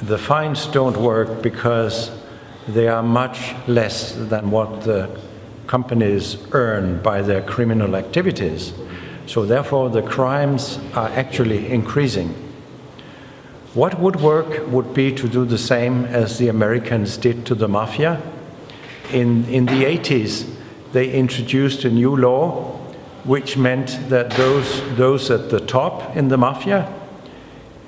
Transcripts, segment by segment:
The fines don't work because they are much less than what the companies earn by their criminal activities. So therefore the crimes are actually increasing. What would work would be to do the same as the Americans did to the mafia. In the 80s, they introduced a new law which meant that those at the top in the mafia,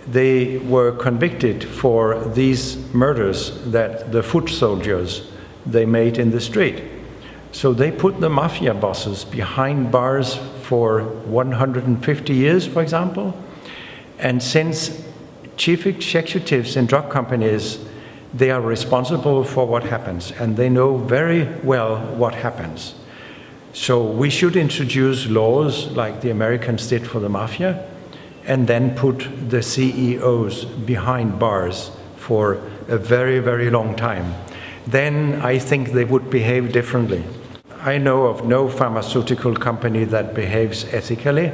they were convicted for these murders that the foot soldiers they made in the street. So they put the mafia bosses behind bars for 150 years, for example. And since chief executives in drug companies, they are responsible for what happens, and they know very well what happens. So we should introduce laws like the Americans did for the mafia, and then put the CEOs behind bars for a very, very long time. Then I think they would behave differently. I know of no pharmaceutical company that behaves ethically,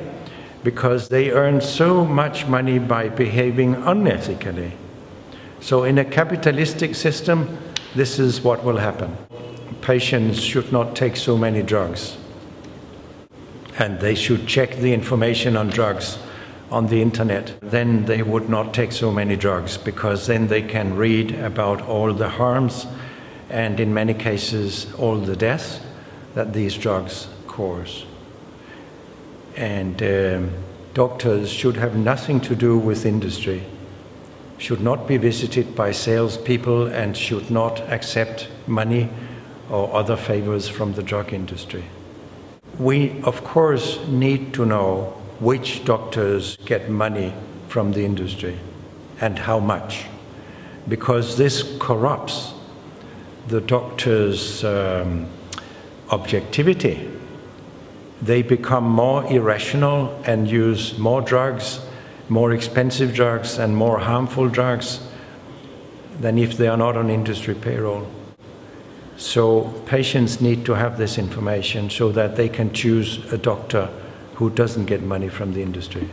because they earn so much money by behaving unethically. So in a capitalistic system, this is what will happen. Patients should not take so many drugs. And they should check the information on drugs on the internet. Then they would not take so many drugs, because then they can read about all the harms and in many cases all the deaths that these drugs cause. And doctors should have nothing to do with industry, should not be visited by salespeople, and should not accept money or other favors from the drug industry. We, of course, need to know which doctors get money from the industry and how much, because this corrupts the doctor's objectivity. They become more irrational and use more drugs, more expensive drugs and more harmful drugs than if they are not on industry payroll. So patients need to have this information so that they can choose a doctor who doesn't get money from the industry.